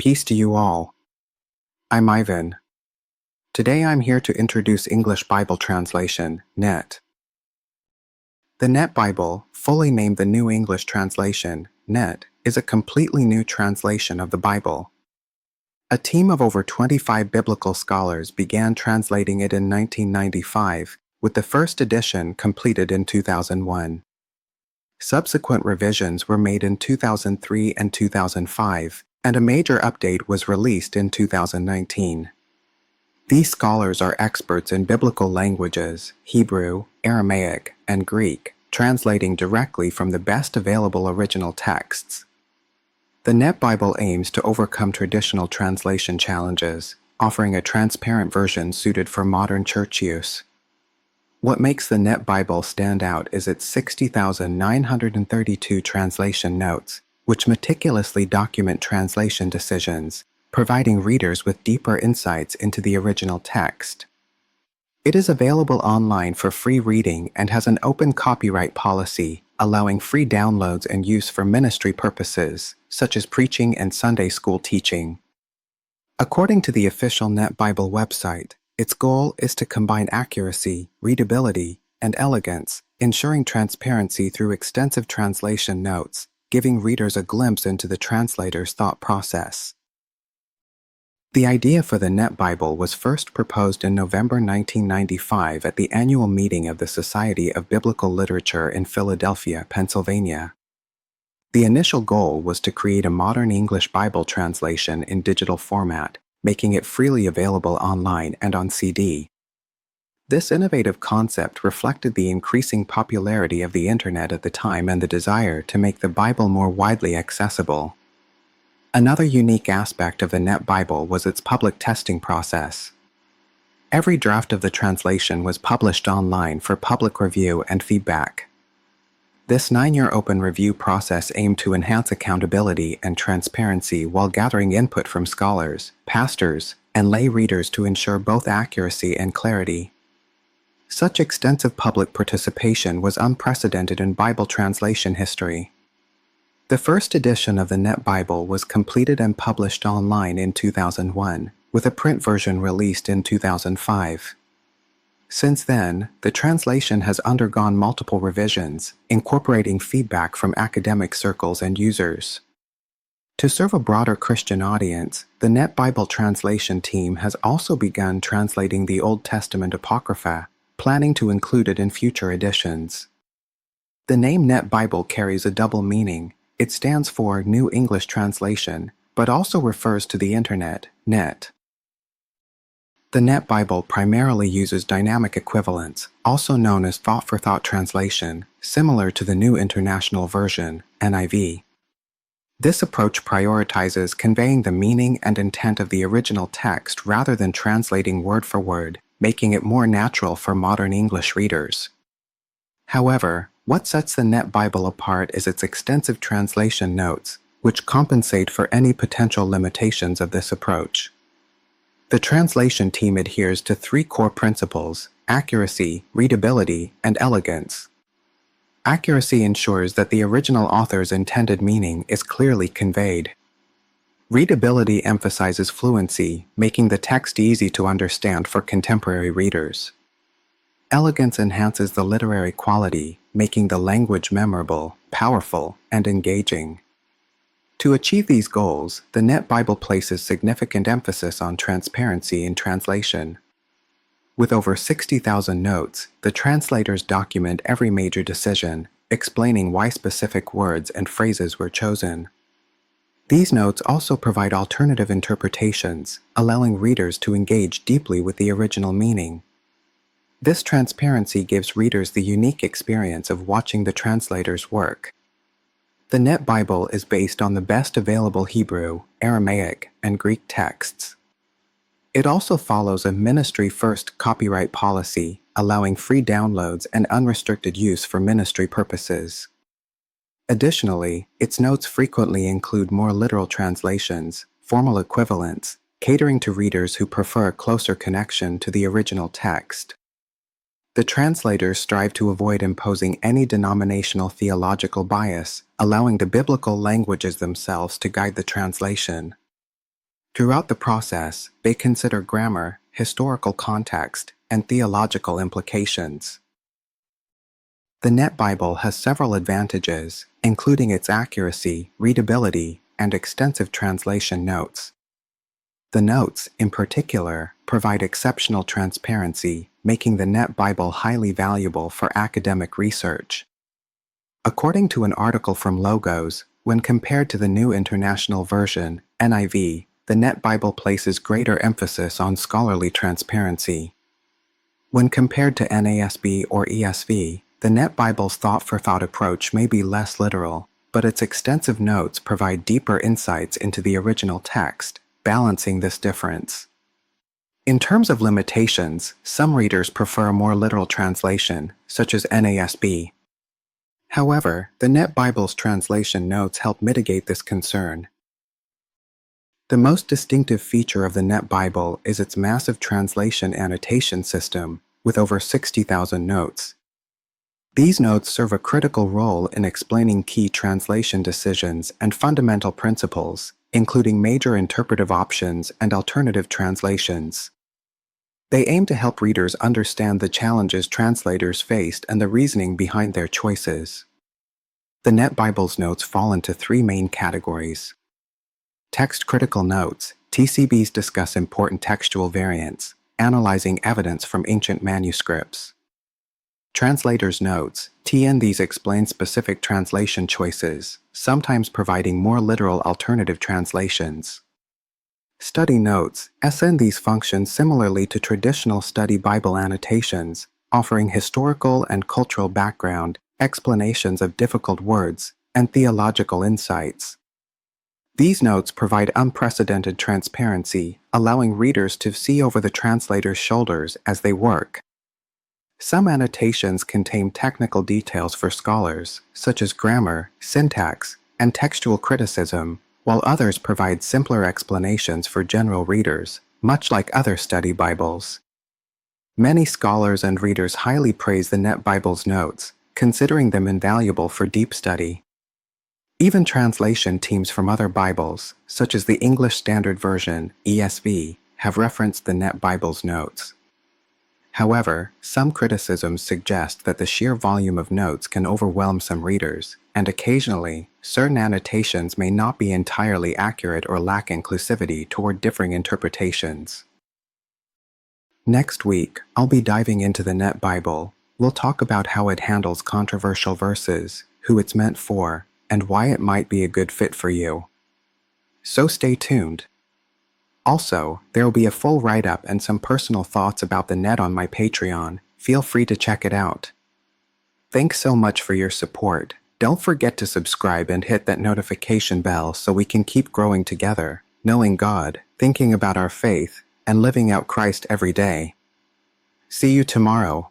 Peace to you all. I'm Ivan. Today I'm here to introduce English Bible Translation, NET. The NET Bible, fully named the New English Translation, NET, is a completely new translation of the Bible. A team of over 25 biblical scholars began translating it in 1995, with the first edition completed in 2001. Subsequent revisions were made in 2003 and 2005, and a major update was released in 2019. These scholars are experts in biblical languages, Hebrew, Aramaic, and Greek, translating directly from the best available original texts. The NET Bible aims to overcome traditional translation challenges, offering a transparent version suited for modern church use. What makes the NET Bible stand out is its 60,932 translation notes, which meticulously document translation decisions, providing readers with deeper insights into the original text. It is available online for free reading and has an open copyright policy, allowing free downloads and use for ministry purposes, such as preaching and Sunday school teaching. According to the official NET Bible website, its goal is to combine accuracy, readability, and elegance, ensuring transparency through extensive translation notes, giving readers a glimpse into the translator's thought process. The idea for the NET Bible was first proposed in November 1995 at the annual meeting of the Society of Biblical Literature in Philadelphia, Pennsylvania. The initial goal was to create a modern English Bible translation in digital format, making it freely available online and on CD. This innovative concept reflected the increasing popularity of the Internet at the time and the desire to make the Bible more widely accessible. Another unique aspect of the NET Bible was its public testing process. Every draft of the translation was published online for public review and feedback. This 9-year open review process aimed to enhance accountability and transparency while gathering input from scholars, pastors, and lay readers to ensure both accuracy and clarity. Such extensive public participation was unprecedented in Bible translation history. The first edition of the NET Bible was completed and published online in 2001, with a print version released in 2005. Since then, the translation has undergone multiple revisions, incorporating feedback from academic circles and users. To serve a broader Christian audience, the NET Bible translation team has also begun translating the Old Testament Apocrypha, planning to include it in future editions. The name NET Bible carries a double meaning. It stands for New English Translation, but also refers to the Internet, net. The NET Bible primarily uses dynamic equivalence, also known as thought-for-thought translation, similar to the New International Version, NIV. This approach prioritizes conveying the meaning and intent of the original text rather than translating word for word, making it more natural for modern English readers. However, what sets the NET Bible apart is its extensive translation notes, which compensate for any potential limitations of this approach. The translation team adheres to 3 core principles: accuracy, readability, and elegance. Accuracy ensures that the original author's intended meaning is clearly conveyed. Readability emphasizes fluency, making the text easy to understand for contemporary readers. Elegance enhances the literary quality, making the language memorable, powerful, and engaging. To achieve these goals, the NET Bible places significant emphasis on transparency in translation. With over 60,000 notes, the translators document every major decision, explaining why specific words and phrases were chosen. These notes also provide alternative interpretations, allowing readers to engage deeply with the original meaning. This transparency gives readers the unique experience of watching the translator's work. The NET Bible is based on the best available Hebrew, Aramaic, and Greek texts. It also follows a ministry-first copyright policy, allowing free downloads and unrestricted use for ministry purposes. Additionally, its notes frequently include more literal translations, formal equivalents, catering to readers who prefer a closer connection to the original text. The translators strive to avoid imposing any denominational theological bias, allowing the biblical languages themselves to guide the translation. Throughout the process, they consider grammar, historical context, and theological implications. The Net Bible has several advantages, including its accuracy, readability, and extensive translation notes. The notes, in particular, provide exceptional transparency, making the Net Bible highly valuable for academic research. According to an article from Logos, when compared to the New International Version, NIV, the Net Bible places greater emphasis on scholarly transparency. When compared to NASB or ESV, the Net Bible's thought-for-thought approach may be less literal, but its extensive notes provide deeper insights into the original text, balancing this difference. In terms of limitations, some readers prefer a more literal translation, such as NASB. However, the Net Bible's translation notes help mitigate this concern. The most distinctive feature of the Net Bible is its massive translation annotation system, with over 60,000 notes. These notes serve a critical role in explaining key translation decisions and fundamental principles, including major interpretive options and alternative translations. They aim to help readers understand the challenges translators faced and the reasoning behind their choices. The Net Bible's notes fall into three main categories. Text-critical notes, TCBs discuss important textual variants, analyzing evidence from ancient manuscripts. Translators' notes, TNDs explain specific translation choices, sometimes providing more literal alternative translations. Study notes, SNDs function similarly to traditional study Bible annotations, offering historical and cultural background, explanations of difficult words, and theological insights. These notes provide unprecedented transparency, allowing readers to see over the translator's shoulders as they work. Some annotations contain technical details for scholars, such as grammar, syntax, and textual criticism, while others provide simpler explanations for general readers, much like other study Bibles. Many scholars and readers highly praise the Net Bible's notes, considering them invaluable for deep study. Even translation teams from other Bibles, such as the English Standard Version, ESV, have referenced the Net Bible's notes. However, some criticisms suggest that the sheer volume of notes can overwhelm some readers, and occasionally, certain annotations may not be entirely accurate or lack inclusivity toward differing interpretations. Next week, I'll be diving into the Net Bible. We'll talk about how it handles controversial verses, who it's meant for, and why it might be a good fit for you. So stay tuned. Also, there will be a full write-up and some personal thoughts about the Net on my Patreon. Feel free to check it out. Thanks so much for your support. Don't forget to subscribe and hit that notification bell so we can keep growing together, knowing God, thinking about our faith, and living out Christ every day. See you tomorrow.